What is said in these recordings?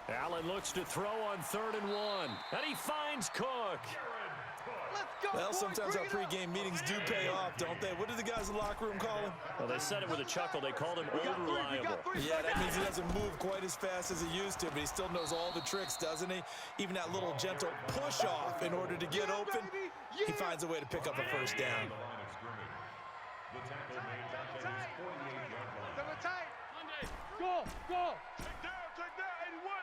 Allen looks to throw on 3rd and 1. And he finds Cook. Well, sometimes our pregame meetings do pay off, don't they? What do the guys in the locker room call him? Well, they said it with a chuckle. They called him over-reliable. Yeah, that means he doesn't move quite as fast as he used to, but he still knows all the tricks, doesn't he? Even that little gentle push-off in order to get open, he finds a way to pick up a first down. Go! Check down, 81.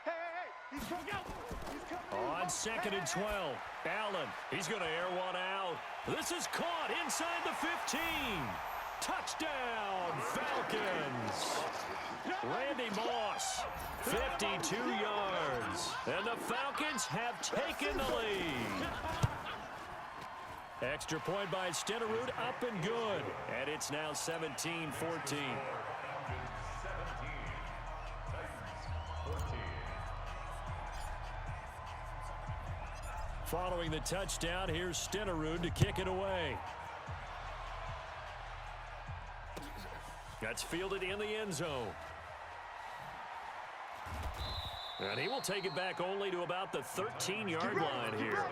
Hey, he's coming out. On 2nd and 12, Allen, he's going to air one out. This is caught inside the 15. Touchdown, Falcons. Randy Moss, 52 yards. And the Falcons have taken the lead. Extra point by Stenerud, up and good. And it's now 17-14. Following the touchdown, here's Stenerud to kick it away. That's fielded in the end zone. And he will take it back only to about the 13-yard line here.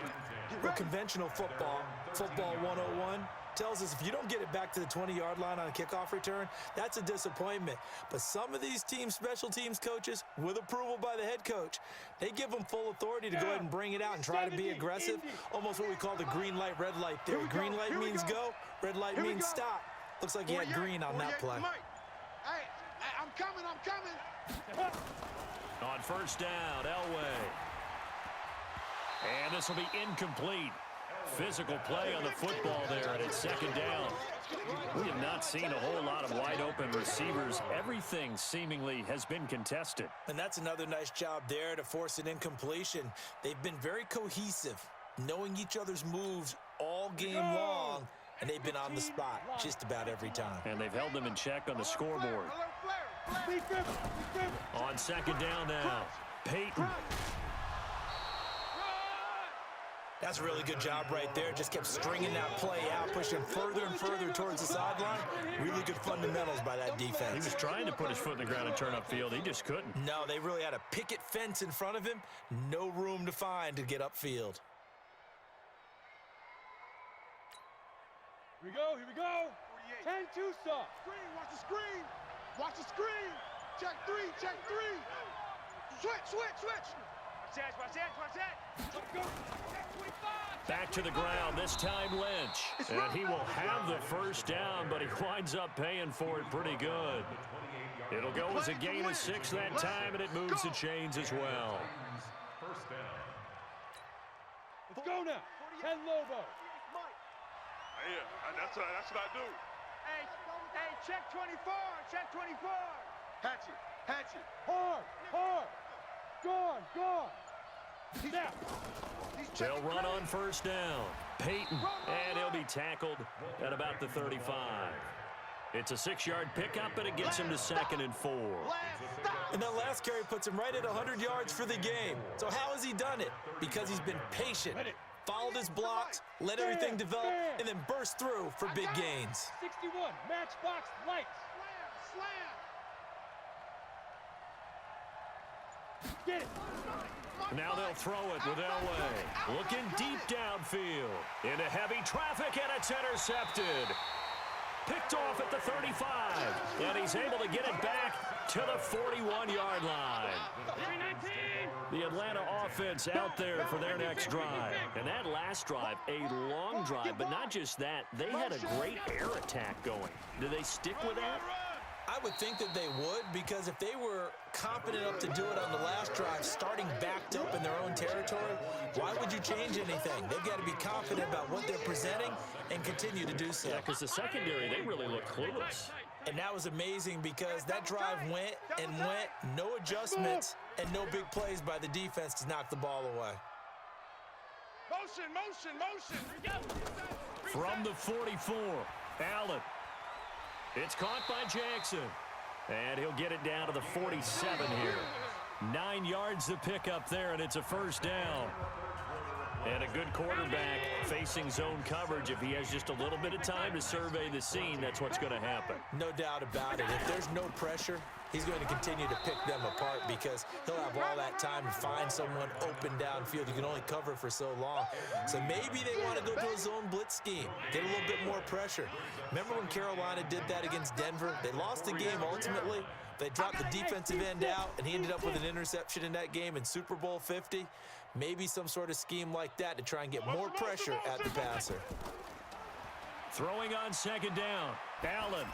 Well, conventional football 101, tells us if you don't get it back to the 20-yard line on a kickoff return, that's a disappointment. But some of these team special teams coaches, with approval by the head coach, they give them full authority to go ahead and bring it out and try to be aggressive, almost what we call the green light, red light theory. Green light means go, red light means stop. Looks like he had green on that play. Hey, I'm coming. On first down, Elway. And this will be incomplete. Physical play on the football there, and it's 2nd down. We have not seen a whole lot of wide-open receivers. Everything seemingly has been contested. And that's another nice job there to force an incompletion. They've been very cohesive, knowing each other's moves all game long, and they've been on the spot just about every time. And they've held them in check on the scoreboard. On 2nd down now, Peyton. That's a really good job right there. Just kept stringing that play out, pushing further and further towards the sideline. Really good fundamentals by that defense. He was trying to put his foot in the ground and turn upfield. He just couldn't. No, they really had a picket fence in front of him. No room to find to get upfield. Here we go. 10-2 stop. Watch the screen. Check three. Switch. Watch that. Back to the ground, this time Lynch. And he will have the first down, but he winds up paying for it pretty good. It'll go as a gain of 6 that time, and it moves the chains as well. Let's go now. 10 Lobo. Yeah, that's what I do. Hey, check 24. Hatchet. Hard. Gone. Now. They'll run on first down. Peyton, and he'll be tackled at about the 35. It's a 6-yard pickup, and it gets him to 2nd and 4. And that last carry puts him right at 100 yards for the game. So how has he done it? Because he's been patient, followed his blocks, let everything develop, and then burst through for big gains. 61, matchbox lights. Slam. Get it. Now they'll throw it with Elway. Looking deep downfield. Into heavy traffic, and it's intercepted. Picked off at the 35. And he's able to get it back to the 41-yard line. The Atlanta offense out there for their next drive. And that last drive, a long drive, but not just that. They had a great air attack going. Do they stick with that? I would think that they would, because if they were confident enough to do it on the last drive, starting backed up in their own territory, why would you change anything? They've got to be confident about what they're presenting and continue to do so. Yeah, because the secondary, they really look clueless. And that was amazing because that drive went, no adjustments, and no big plays by the defense to knock the ball away. Motion. From the 44, Allen. It's caught by Jackson. And he'll get it down to the 47 here. 9 yards to pick up there, and it's a first down. And a good quarterback facing zone coverage. If he has just a little bit of time to survey the scene, that's what's going to happen. No doubt about it. If there's no pressure, he's going to continue to pick them apart because he'll have all that time to find someone open downfield. You can only cover for so long. So maybe they want to go to a zone blitz scheme, get a little bit more pressure. Remember when Carolina did that against Denver? They lost the game ultimately. They dropped the defensive end out, and he ended up with an interception in that game in Super Bowl 50. Maybe some sort of scheme like that to try and get more pressure at the passer. Throwing on second down. Allen.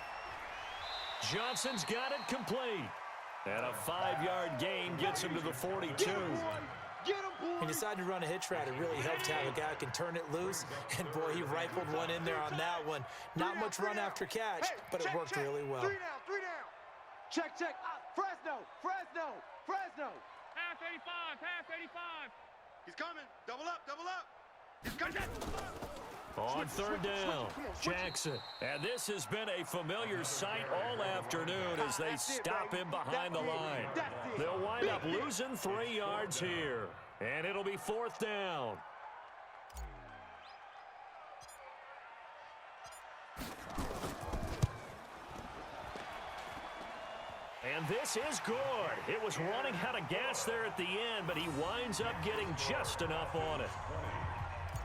Johnson's got it complete. And a 5-yard gain gets him to the 42. He decided to run a hitch route. It really helped to have a guy who can turn it loose. And, boy, he rifled one in there on that one. Not much run after catch, but it worked really well. 3 down. Check. Fresno. Pass 85, pass 85. He's coming. Double up. He's coming. On third down, Jackson. And this has been a familiar sight all afternoon as they stop him behind the line. They'll wind up losing 3 yards here. And it'll be fourth down. And this is good. It was running out of gas there at the end, but he winds up getting just enough on it.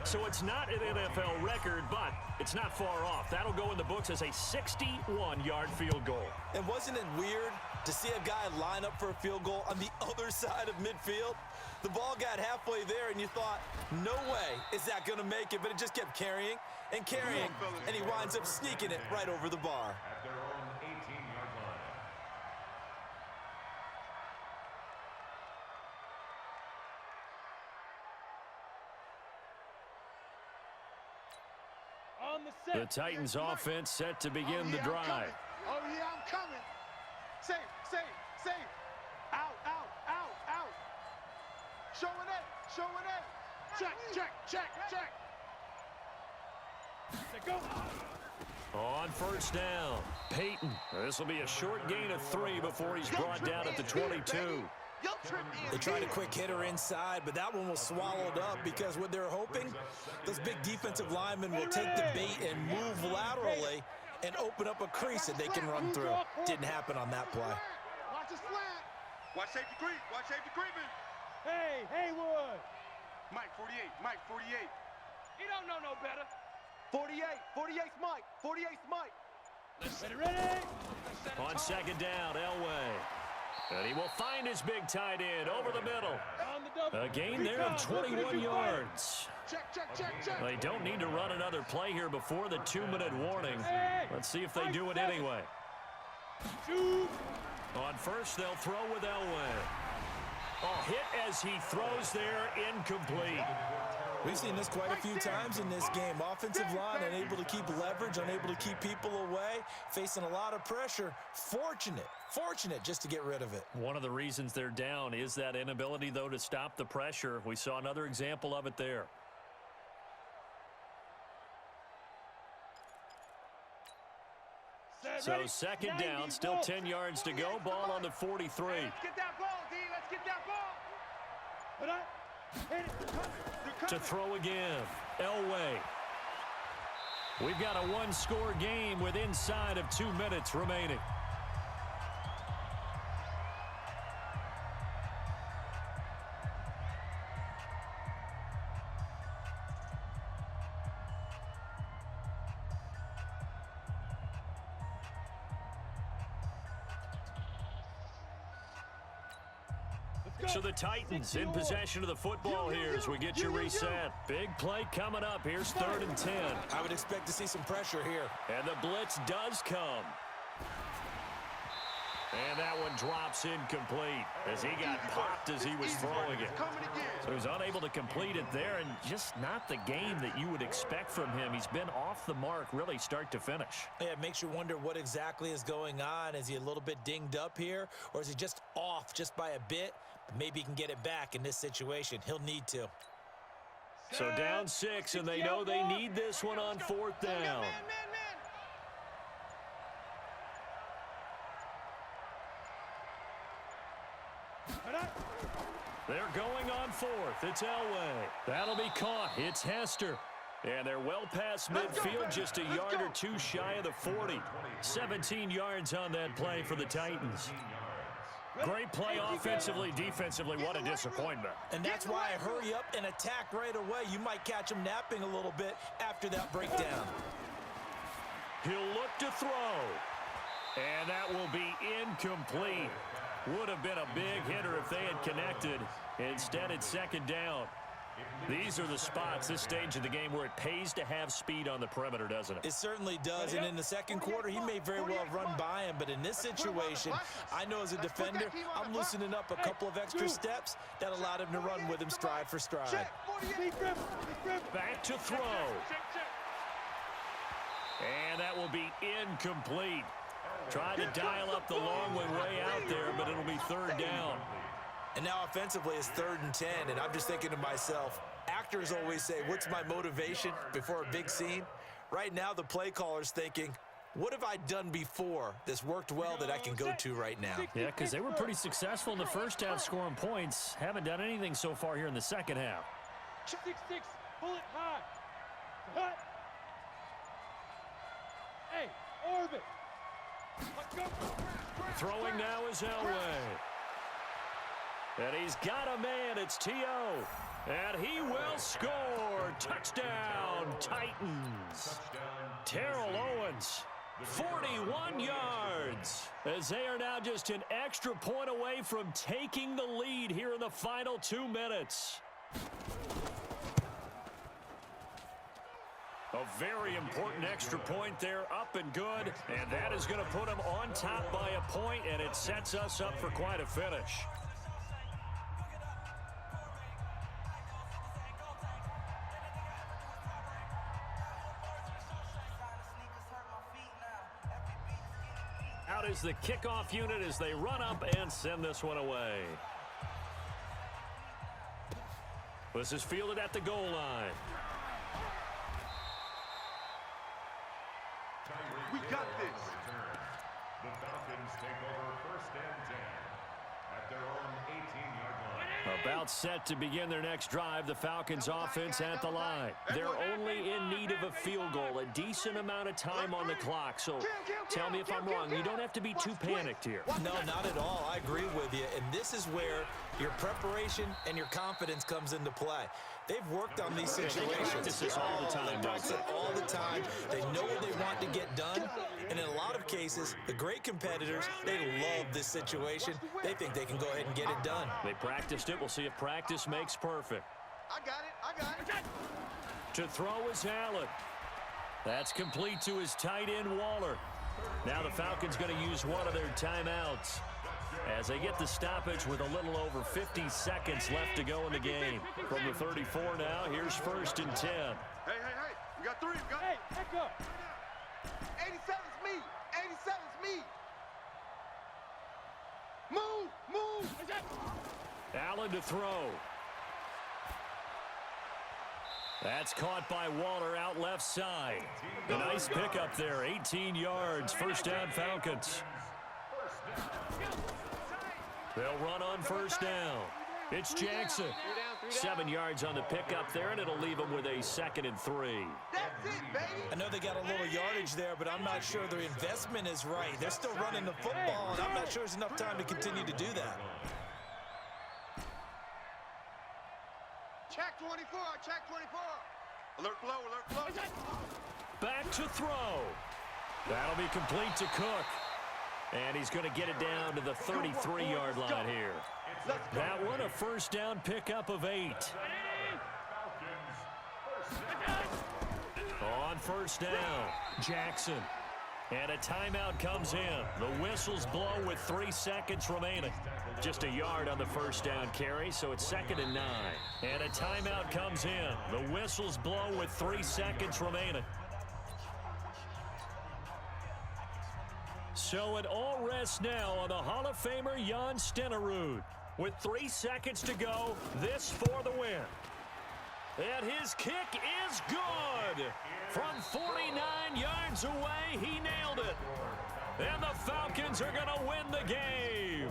So it's not an NFL record, but it's not far off. That'll go in the books as a 61-yard field goal. And wasn't it weird to see a guy line up for a field goal on the other side of midfield? The ball got halfway there, and you thought, no way is that going to make it, but it just kept carrying, and he winds up sneaking it right over the bar. The Titans offense set to begin the drive. Oh, yeah, I'm coming. Safe. Out. Showing it. Check. Go. On first down, Peyton. This will be a short gain of 3 before he's brought down at the 22. They tried a quick hitter inside, but that one was swallowed up because what they're hoping, those big defensive linemen will take the bait and move laterally and open up a crease that they can run through. Didn't happen on that play. Watch the slant. Watch safety creeping. Hey, Haywood. Mike 48. He don't know no better. 48's Mike. 48's Mike. Ready? On second down, Elway. And he will find his big tight end over the middle. A gain there of 21 yards. Check. They don't need to run another play here before the 2-minute warning. Let's see if they do it anyway. On first, they'll throw with Elway. A hit as he throws there, incomplete. We've seen this quite a few times in this game. Offensive line unable to keep leverage, unable to keep people away, facing a lot of pressure. Fortunate just to get rid of it. One of the reasons they're down is that inability, though, to stop the pressure. We saw another example of it there. So second down, still 10 yards to go. Ball on the 43. Let's get that ball, D. Let's get that ball. To throw again, Elway. We've got a one-score game with inside of 2 minutes remaining. So the Titans in possession of the football here as we get you reset. Big play coming up. Here's 3rd and 10. I would expect to see some pressure here. And the blitz does come. And that one drops incomplete as he got popped as he was throwing it. So he's unable to complete it there, and just not the game that you would expect from him. He's been off the mark really start to finish. Yeah, it makes you wonder what exactly is going on. Is he a little bit dinged up here, or is he just off just by a bit? Maybe he can get it back in this situation. He'll need to. So down 6, and they know they need this one on 4th down. They're going on fourth. It's Elway. That'll be caught. It's Hester. And they're well past midfield, just a yard or two shy of the 40. 17 yards on that play for the Titans. Great play offensively, defensively. What a disappointment. And that's why I hurry up and attack right away. You might catch them napping a little bit after that breakdown. He'll look to throw. And that will be incomplete. Would have been a big hitter if they had connected. Instead, it's second down. These are the spots, this stage of the game, where it pays to have speed on the perimeter, doesn't it? It certainly does, and in the second quarter, he may very well run by him, but in this situation, I know as a defender, I'm loosening up a couple of extra steps that allowed him to run with him stride for stride. Back to throw. And that will be incomplete. Tried to dial up the long way out there, but it'll be third down. And now offensively it's 3rd and 10, and I'm just thinking to myself, actors always say, what's my motivation before a big scene? Right now the play caller's thinking, what have I done before that's worked well that I can go to right now? Yeah, because they were pretty successful in the first half scoring points. Haven't done anything so far here in the second half. 6-6, pull it high. Hut. Hey, orbit. Let's go. Throwing now is Elway. And he's got a man. It's T.O. And he will score. Touchdown, Titans. Terrell Owens, 41 yards. As they are now just an extra point away from taking the lead here in the final 2 minutes. A very important extra point there, up and good. And that is going to put them on top by a point, and it sets us up for quite a finish. Out is the kickoff unit as they run up and send this one away. This is fielded at the goal line. We got this. The Falcons take over 1st and 10 at their own 18-yard line. About set to begin their next drive, the Falcons offense at the line. They're only in need of a field goal, a decent amount of time on the clock. So tell me if I'm wrong. You don't have to be too panicked here. No, not at all. I agree with you. And this is where your preparation and your confidence comes into play. They've worked on these situations. They practice this all the time, They practice it all the time. They know what they want to get done. And in a lot of cases, the great competitors, they love this situation. They think they can go ahead and get it done. They practiced it. We'll see if practice makes perfect. I got it. I got it. To throw is Allen. That's complete to his tight end, Waller. Now the Falcons going to use one of their timeouts as they get the stoppage with a little over 50 seconds left to go in the game. From the 34 now, here's 1st and 10. Hey. We got 3. We got Hey, back up. 87's me. 87's me. Move. Allen to throw. That's caught by Waller out left side. A nice pickup there, 18 yards, 1st down Falcons. They'll run on 1st down. It's Jackson. 7 yards on the pickup there, and it'll leave them with a 2nd and 3. That's it, baby. I know they got a little yardage there, but I'm not sure their investment is right. They're still running the football, and I'm not sure there's enough time to continue to do that. Check 24. Check 24. Alert flow. Back to throw. That'll be complete to Cook. And he's going to get it down to the 33-yard line here. That one, a 1st down pickup of 8. On 1st down, Jackson. And a timeout comes in. The whistles blow with 3 seconds remaining. Just a yard on the 1st down carry, so it's 2nd and 9. And a timeout comes in. The whistles blow with 3 seconds remaining. So it all rests now on the Hall of Famer Jan Stenerud. With 3 seconds to go, this for the win. And his kick is good. From 49 yards away, he nailed it. And the Falcons are going to win the game.